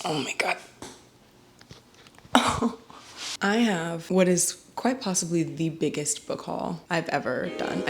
Oh my god. I have what is quite possibly the biggest book haul I've ever done.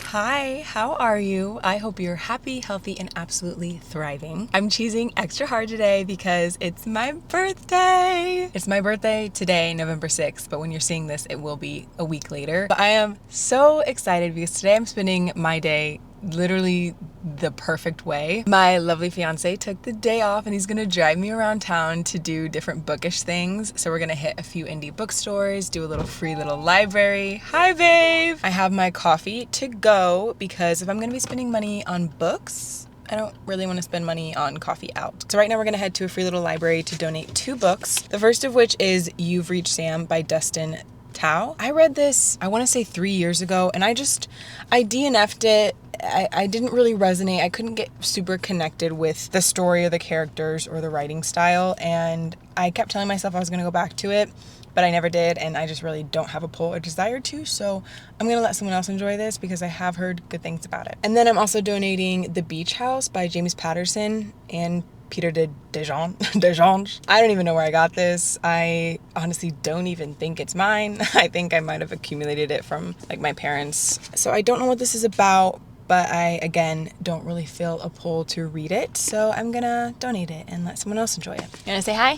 Hi, how are you? I hope you're happy, healthy, and absolutely thriving. I'm cheesing extra hard today because it's my birthday. It's my birthday today, November 6th, but when you're seeing this, it will be a week later. But I am so excited because today I'm spending my day literally the perfect way. My lovely fiance took the day off and he's gonna drive me around town to do different bookish things. So we're gonna hit a few indie bookstores, do a little free little library. Hi babe! I have my coffee to go because if I'm gonna be spending money on books, I don't really want to spend money on coffee out. So right now we're gonna head to a free little library to donate 2 books. The first of which is You've Reached Sam by Dustin Tao. I read this, I want to say 3 years ago, and I DNF'd it. I didn't really resonate. I couldn't get super connected with the story or the characters or the writing style, and I kept telling myself I was going to go back to it, but I never did, and I just really don't have a pull or desire to, so I'm going to let someone else enjoy this because I have heard good things about it. And then I'm also donating The Beach House by James Patterson and Peter Dejange. I don't even know where I got this. I honestly don't even think it's mine. I think I might have accumulated it from like my parents. So I don't know what this is about, but I, again, don't really feel a pull to read it. So I'm gonna donate it and let someone else enjoy it. You wanna say hi?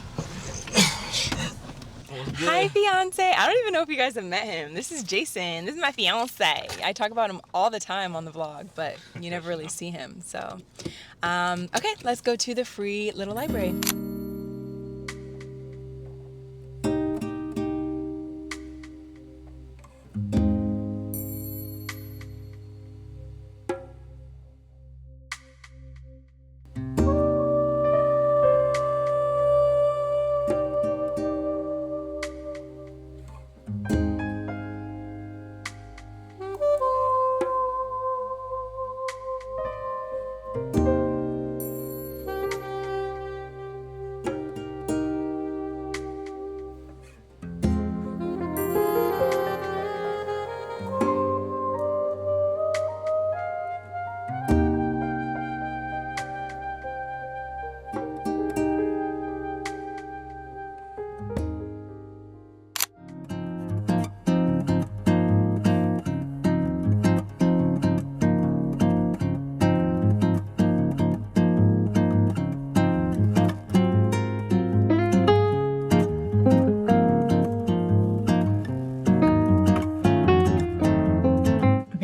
Hi, fiance. I don't even know if you guys have met him. This is Jason. This is my fiance. I talk about him all the time on the vlog, but you never really see him. So, okay, let's go to the free little library.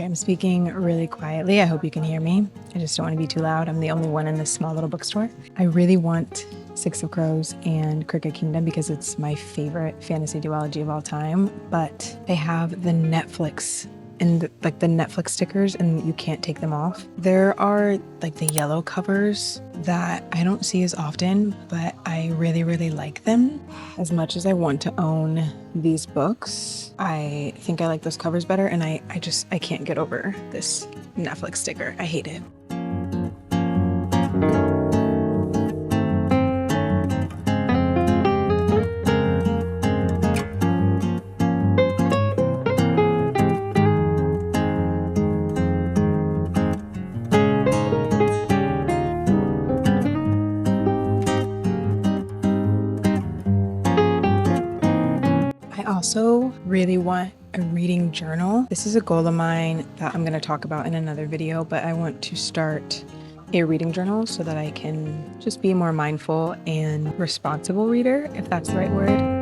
I'm speaking really quietly. I hope you can hear me. I just don't want to be too loud. I'm the only one in this small little bookstore. I really want Six of Crows and Crooked Kingdom because it's my favorite fantasy duology of all time, but they have the Netflix and the Netflix stickers and you can't take them off. There are like the yellow covers that I don't see as often, but I really, really like them. As much as I want to own these books, I think I like those covers better, and I can't get over this Netflix sticker. I hate it. I also really want a reading journal. This is a goal of mine that I'm going to talk about in another video, but I want to start a reading journal so that I can just be a more mindful and responsible reader, if that's the right word.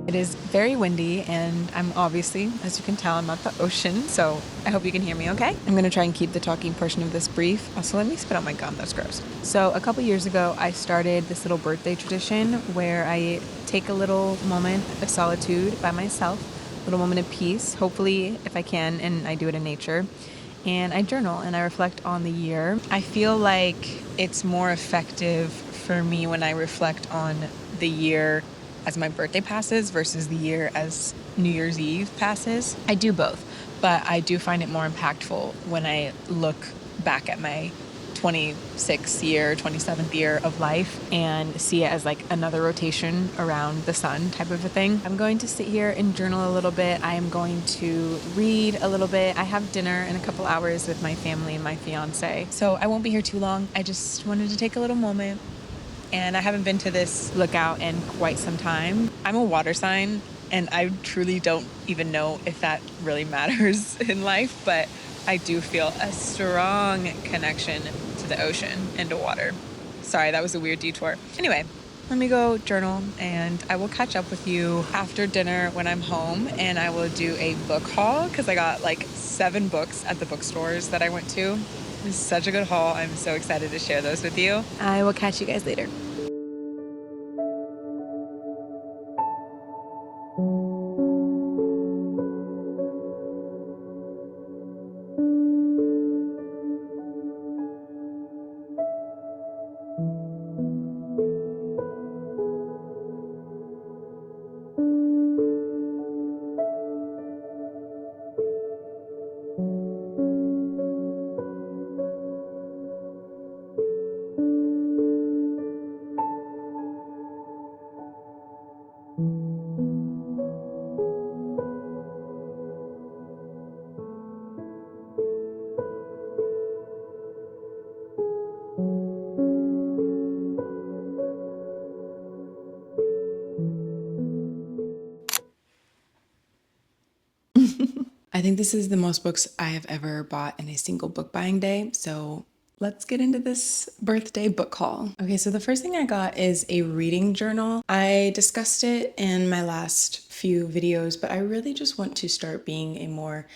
It is very windy and I'm obviously, as you can tell, I'm at the ocean, so I hope you can hear me okay. I'm gonna try and keep the talking portion of this brief. Also, let me spit out my gum, that's gross. So a couple years ago, I started this little birthday tradition where I take a little moment of solitude by myself, a little moment of peace, hopefully if I can, and I do it in nature. And I journal and I reflect on the year. I feel like it's more effective for me when I reflect on the year as my birthday passes versus the year as New Year's Eve passes. I do both, but I do find it more impactful when I look back at my 26th year, 27th year of life and see it as like another rotation around the sun type of a thing. I'm going to sit here and journal a little bit. I am going to read a little bit. I have dinner in a couple hours with my family and my fiance, so I won't be here too long. I just wanted to take a little moment, and I haven't been to this lookout in quite some time. I'm a water sign, and I truly don't even know if that really matters in life, but I do feel a strong connection to the ocean and to water. Sorry, that was a weird detour. Anyway, let me go journal, and I will catch up with you after dinner when I'm home, and I will do a book haul because I got like 7 books at the bookstores that I went to. It was such a good haul. I'm so excited to share those with you. I will catch you guys later. I think this is the most books I have ever bought in a single book buying day, so let's get into this birthday book haul. Okay, so the first thing I got is a reading journal. I discussed it in my last few videos, but I really just want to start being a more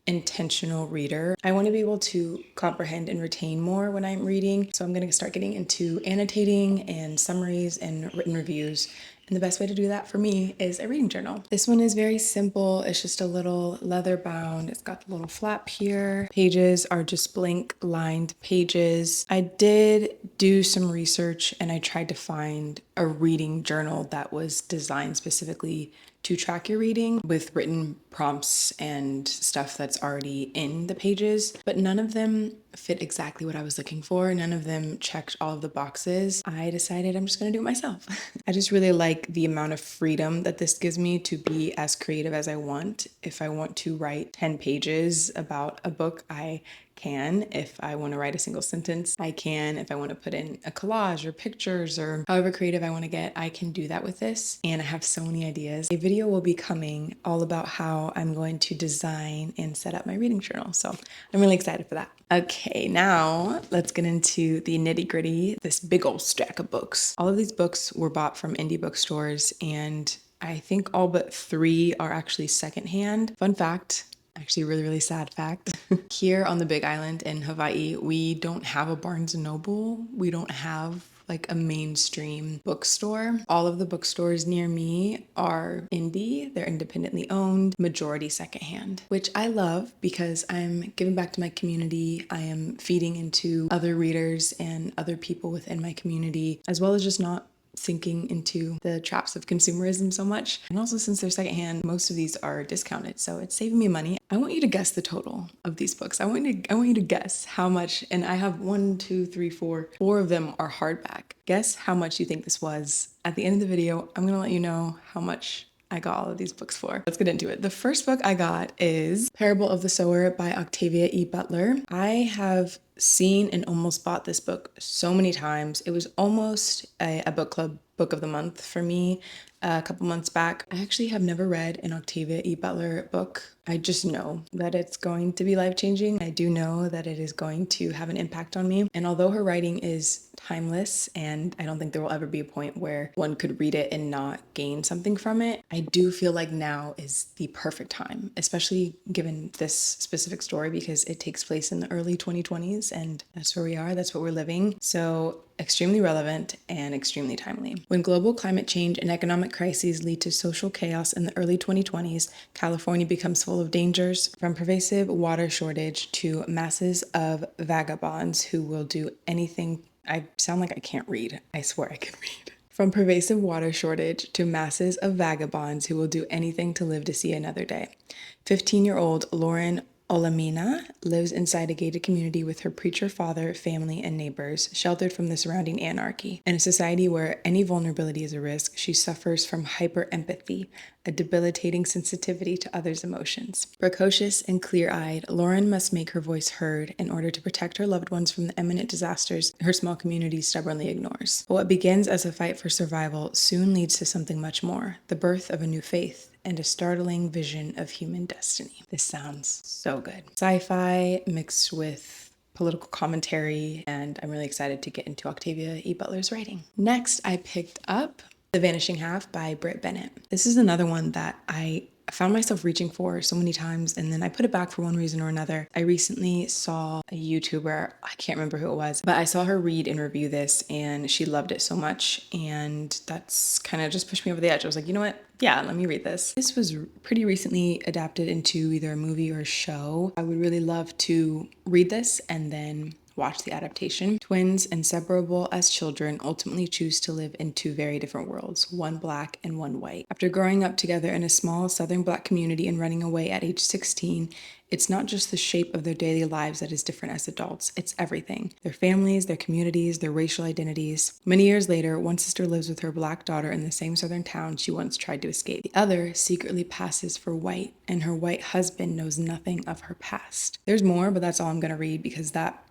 intentional reader. I want to be able to comprehend and retain more when I'm reading, so I'm going to start getting into annotating and summaries and written reviews. And the best way to do that for me is a reading journal. This one is very simple. It's just a little leather bound. It's got the little flap here. Pages are just blank lined pages. I did do some research and I tried to find a reading journal that was designed specifically to track your reading with written prompts and stuff that's already in the pages, but none of them fit exactly what I was looking for. None of them checked all of the boxes. I decided I'm just gonna do it myself. I just really like the amount of freedom that this gives me to be as creative as I want. If I want to write 10 pages about a book, I can. If I want to write a single sentence, I can. If I want to put in a collage or pictures or however creative I want to get, I can do that with this. And I have so many ideas. A video will be coming all about how I'm going to design and set up my reading journal. So I'm really excited for that. Okay, now let's get into the nitty gritty, this big old stack of books. All of these books were bought from indie bookstores, and I think all but 3 are actually secondhand. Fun fact, actually really sad fact. Here on the Big Island in Hawaii, we don't have a Barnes & Noble. We don't have like a mainstream bookstore. All of the bookstores near me are indie. They're independently owned, majority secondhand, which I love because I'm giving back to my community. I am feeding into other readers and other people within my community, as well as just not sinking into the traps of consumerism so much. And also, since they're secondhand, most of these are discounted, so it's saving me money. I want you to guess the total of these books. I want you to guess how much, and I have 1, 2, 3, 4 of them are hardback. Guess how much you think this was. At the end of the video, I'm gonna let you know how much I got all of these books for. Let's get into it. The first book I got is Parable of the Sower by Octavia E. Butler. I have seen and almost bought this book so many times. It was almost a book club book of the month for me a couple months back. I actually have never read an Octavia E. Butler book. I just know that it's going to be life-changing. I do know that it is going to have an impact on me. And although her writing is timeless, and I don't think there will ever be a point where one could read it and not gain something from it, I do feel like now is the perfect time, especially given this specific story, because it takes place in the early 2020s, and that's where we are, that's what we're living. So extremely relevant and extremely timely. When global climate change and economic crises lead to social chaos in the early 2020s, California becomes full of dangers, from pervasive water shortage to masses of vagabonds who will do anything. I sound like I can't read. I swear I can read. From pervasive water shortage to masses of vagabonds who will do anything to live to see another day. 15-year-old Lauren Olamina lives inside a gated community with her preacher father, family, and neighbors, sheltered from the surrounding anarchy. In a society where any vulnerability is a risk, she suffers from hyper-empathy, a debilitating sensitivity to others' emotions. Precocious and clear-eyed, Lauren must make her voice heard in order to protect her loved ones from the imminent disasters her small community stubbornly ignores. But what begins as a fight for survival soon leads to something much more, the birth of a new faith and a startling vision of human destiny. This sounds so good. Sci-fi mixed with political commentary, and I'm really excited to get into Octavia E. Butler's writing. Next, I picked up The Vanishing Half by Britt Bennett. This is another one that I found myself reaching for so many times, and then I put it back for one reason or another. I recently saw a YouTuber, I can't remember who it was, but I saw her read and review this, and she loved it so much, and that's kind of just pushed me over the edge. I was like, you know what? Yeah, let me read this. This was pretty recently adapted into either a movie or a show. I would really love to read this and then watch the adaptation. Twins, inseparable as children, ultimately choose to live in two very different worlds, one black and one white. After growing up together in a small southern black community and running away at age 16, it's not just the shape of their daily lives that is different as adults, it's everything. Their families, their communities, their racial identities. Many years later, one sister lives with her black daughter in the same southern town she once tried to escape. The other secretly passes for white, and her white husband knows nothing of her past. There's more, but that's all I'm gonna read because that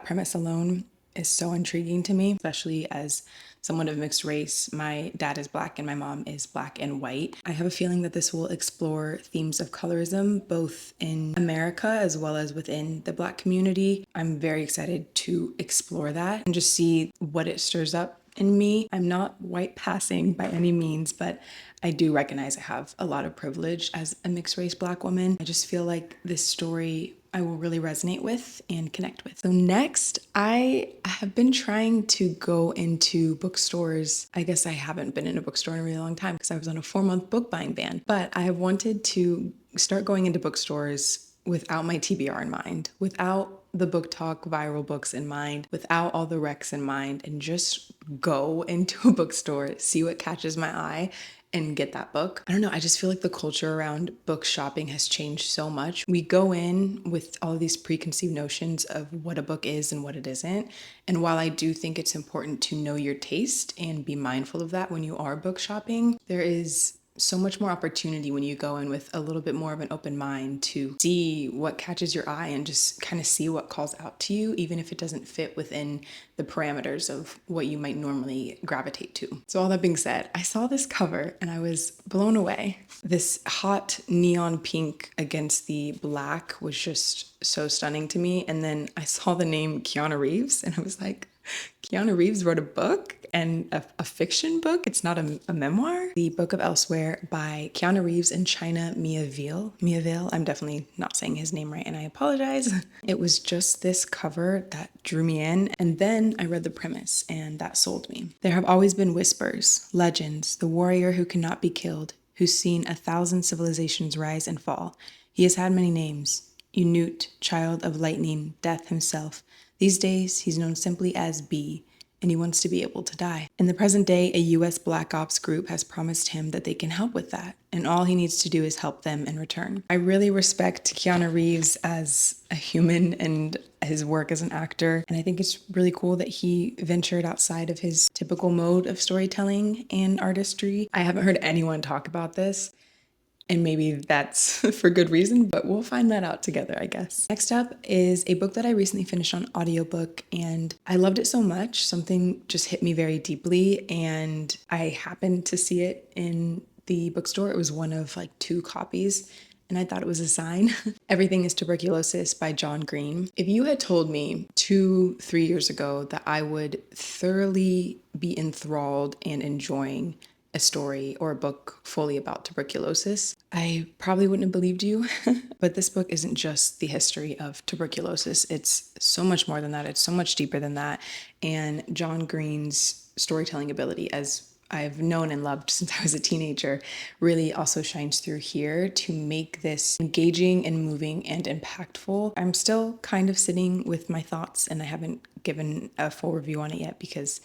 premise alone is so intriguing to me, especially as someone of mixed race. My dad is black and my mom is black and white. I have a feeling that this will explore themes of colorism, both in America as well as within the black community. I'm very excited to explore that and just see what it stirs up in me. I'm not white passing by any means, but I do recognize I have a lot of privilege as a mixed race black woman. I just feel like this story I will really resonate with and connect with. So next, I have been trying to go into bookstores. I guess I haven't been in a bookstore in a really long time because I was on a 4-month book buying ban, but I have wanted to start going into bookstores without my TBR in mind, without the Booktok viral books in mind, without all the recs in mind, and just go into a bookstore, see what catches my eye, and get that book. I don't know, I just feel like the culture around book shopping has changed so much. We go in with all of these preconceived notions of what a book is and what it isn't. And while I do think it's important to know your taste and be mindful of that when you are book shopping, there is so much more opportunity when you go in with a little bit more of an open mind to see what catches your eye and just kind of see what calls out to you, even if it doesn't fit within the parameters of what you might normally gravitate to. So all that being said, I saw this cover and I was blown away. This hot neon pink against the black was just so stunning to me. And then I saw the name Keanu Reeves and I was like, Keanu Reeves wrote a book and a fiction book. It's not a memoir. The Book of Elsewhere by Keanu Reeves and China Miaville. I'm definitely not saying his name right and I apologize. It was just this cover that drew me in, and then I read the premise and that sold me. There have always been whispers, legends, the warrior who cannot be killed, who's seen 1,000 civilizations rise and fall. He has had many names. Unute, child of lightning, death himself. These days, he's known simply as B, and he wants to be able to die. In the present day, a US Black Ops group has promised him that they can help with that, and all he needs to do is help them in return. I really respect Keanu Reeves as a human and his work as an actor, and I think it's really cool that he ventured outside of his typical mode of storytelling and artistry. I haven't heard anyone talk about this, And maybe that's for good reason, but we'll find that out together, I guess. Next up is a book that I recently finished on audiobook, and I loved it so much. Something just hit me very deeply, and I happened to see it in the bookstore. It was one of like 2 copies, and I thought it was a sign. Everything is Tuberculosis by John Green. If you had told me 2-3 years ago that I would thoroughly be enthralled and enjoying a story or a book fully about tuberculosis, I probably wouldn't have believed you. But this book isn't just the history of tuberculosis. It's so much more than that. It's so much deeper than that. And John Green's storytelling ability, as I've known and loved since I was a teenager, really also shines through here to make this engaging and moving and impactful. I'm still kind of sitting with my thoughts, and I haven't given a full review on it yet because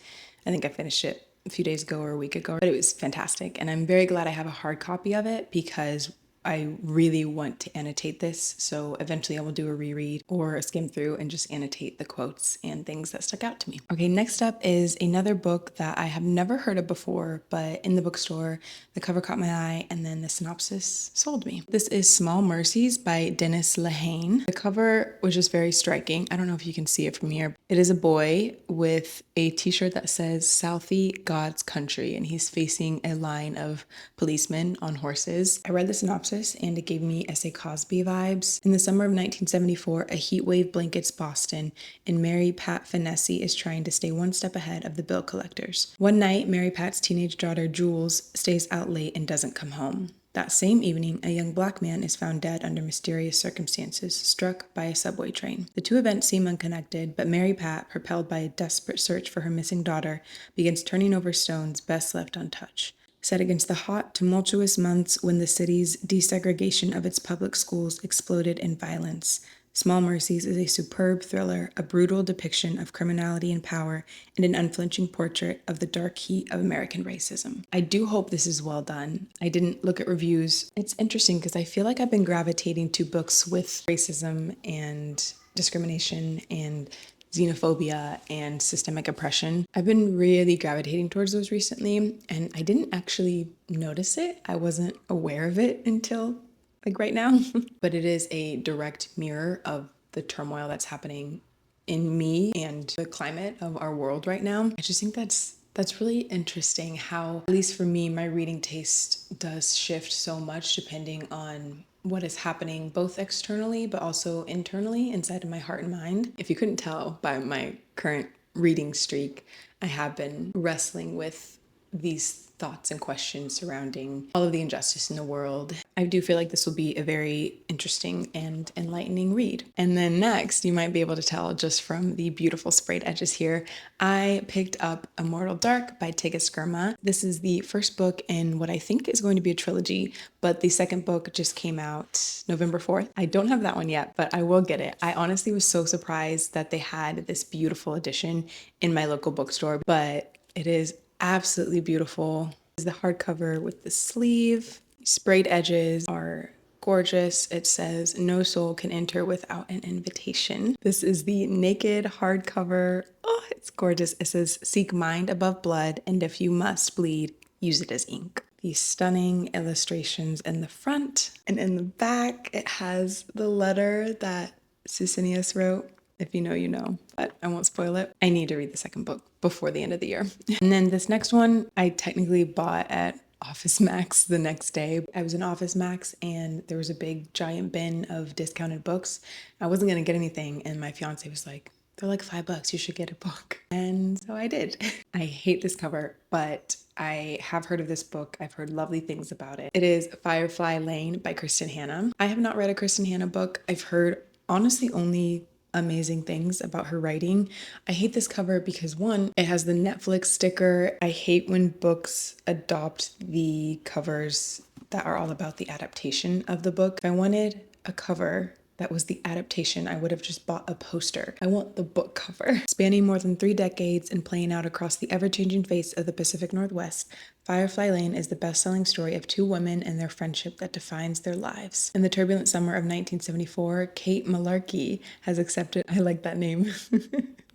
I think I finished it a few days ago or a week ago, but it was fantastic. And I'm very glad I have a hard copy of it because I really want to annotate this. So eventually I will do a reread or a skim through and just annotate the quotes and things that stuck out to me. Okay, next up is another book that I have never heard of before, but in the bookstore, the cover caught my eye and then the synopsis sold me. This is Small Mercies by Dennis Lehane. The cover was just very striking. I don't know if you can see it from here. It is a boy with a t-shirt that says Southie God's Country, and he's facing a line of policemen on horses. I read the synopsis and it gave me S.A. Cosby vibes. In the summer of 1974, a heat wave blankets Boston, and Mary Pat Finessi is trying to stay one step ahead of the bill collectors. One night, Mary Pat's teenage daughter, Jules, stays out late and doesn't come home. That same evening, a young black man is found dead under mysterious circumstances, struck by a subway train. The 2 events seem unconnected, but Mary Pat, propelled by a desperate search for her missing daughter, begins turning over stones best left untouched. Set against the hot, tumultuous months when the city's desegregation of its public schools exploded in violence, Small Mercies is a superb thriller, a brutal depiction of criminality and power, and an unflinching portrait of the dark heat of American racism. I do hope this is well done. I didn't look at reviews. It's interesting because I feel like I've been gravitating to books with racism and discrimination and xenophobia and systemic oppression. I've been really gravitating towards those recently, and I didn't actually notice it. I wasn't aware of it until like right now. But it is a direct mirror of the turmoil that's happening in me and the climate of our world right now. I just think that's really interesting how, at least for me, my reading taste does shift so much depending on what is happening both externally but also internally inside of my heart and mind. If you couldn't tell by my current reading streak, I have been wrestling with these thoughts and questions surrounding all of the injustice in the world. I do feel like this will be a very interesting and enlightening read. And then next, you might be able to tell just from the beautiful sprayed edges here, I picked up Immortal Dark by Tigges Skirma. This is the first book in what I think is going to be a trilogy, but the second book just came out November 4th. I don't have that one yet, but I will get it. I honestly was so surprised that they had this beautiful edition in my local bookstore, but it is absolutely beautiful. This is the hardcover with the sleeve. Sprayed edges are gorgeous. It says, "No soul can enter without an invitation." This is the naked hardcover. Oh, it's gorgeous. It says, "Seek mind above blood, and if you must bleed, use it as ink." These stunning illustrations in the front, and in the back, it has the letter that Sucinius wrote. If you know, you know, but I won't spoil it. I need to read the second book before the end of the year. And then this next one, I technically bought at Office Max the next day. I was in Office Max and there was a big giant bin of discounted books. I wasn't gonna get anything, and my fiance was like, "They're like $5, you should get a book." And so I did. I hate this cover, but I have heard of this book. I've heard lovely things about it. It is Firefly Lane by Kristen Hanna. I have not read a Kristen Hanna book. I've heard honestly only amazing things about her writing. I hate this cover because, one, it has the Netflix sticker. I hate when books adopt the covers that are all about the adaptation of the book. If I wanted a cover that was the adaptation, I would have just bought a poster. I want the book cover. Spanning more than 3 decades and playing out across the ever-changing face of the Pacific Northwest, Firefly Lane is the best-selling story of two women and their friendship that defines their lives. In the turbulent summer of 1974, Kate Malarkey has accepted, I like that name,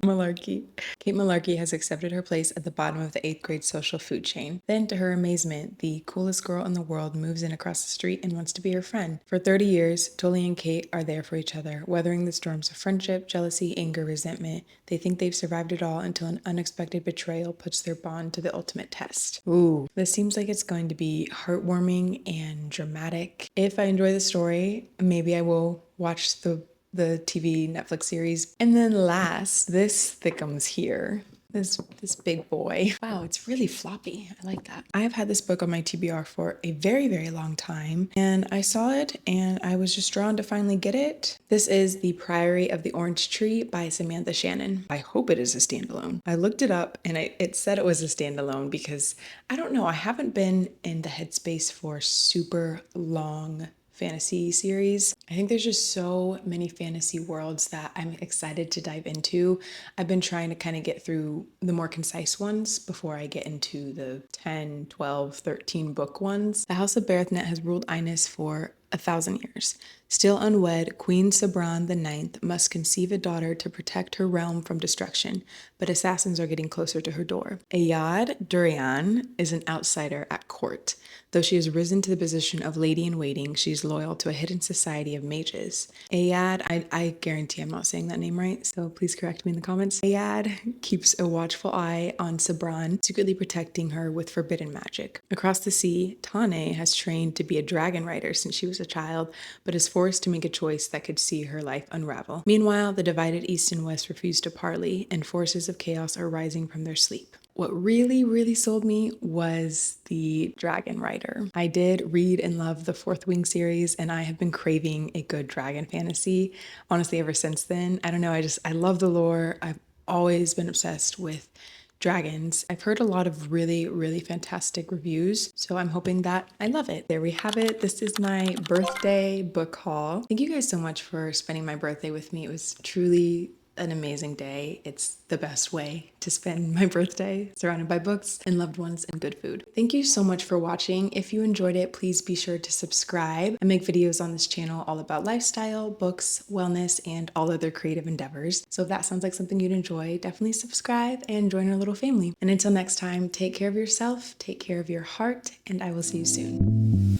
Malarkey. Kate Malarkey has accepted her place at the bottom of the 8th grade social food chain. Then, to her amazement, the coolest girl in the world moves in across the street and wants to be her friend. For 30 years, Tully and Kate are there for each other, weathering the storms of friendship, jealousy, anger, resentment. They think they've survived it all until an unexpected betrayal puts their bond to the ultimate test. Ooh, this seems like it's going to be heartwarming and dramatic. If I enjoy the story, maybe I will watch the TV Netflix series. And then last, this thickums here. This big boy. Wow, it's really floppy. I like that. I've had this book on my TBR for a very, very long time, and I saw it and I was just drawn to finally get it. This is The Priory of the Orange Tree by Samantha Shannon. I hope it is a standalone. I looked it up and it said it was a standalone because I don't know, I haven't been in the headspace for super long fantasy series. I think there's just so many fantasy worlds that I'm excited to dive into. I've been trying to kind of get through the more concise ones before I get into the 10, 12, 13 book ones. The House of Berethnet has ruled Innis for 1,000 years. Still unwed, Queen Sabran IX must conceive a daughter to protect her realm from destruction, but assassins are getting closer to her door. Ayad Durian is an outsider at court. Though she has risen to the position of lady-in-waiting, she's loyal to a hidden society of mages. Ayad, I guarantee I'm not saying that name right, so please correct me in the comments. Ayad keeps a watchful eye on Sabran, secretly protecting her with forbidden magic. Across the sea, Tane has trained to be a dragon rider since she was a child, but is forced to make a choice that could see her life unravel. Meanwhile, the divided East and West refuse to parley, and forces of chaos are rising from their sleep. What really, really sold me was the Dragon Rider. I did read and love the Fourth Wing series, and I have been craving a good dragon fantasy, honestly, ever since then. I don't know, I love the lore. I've always been obsessed with dragons. I've heard a lot of really, really fantastic reviews, so I'm hoping that I love it. There we have it. This is my birthday book haul. Thank you guys so much for spending my birthday with me. It was truly an amazing day. It's the best way to spend my birthday, surrounded by books and loved ones and good food. Thank you so much for watching. If you enjoyed it, please be sure to subscribe. I make videos on this channel all about lifestyle, books, wellness, and all other creative endeavors. So if that sounds like something you'd enjoy, definitely subscribe and join our little family. And until next time, take care of yourself, take care of your heart, and I will see you soon.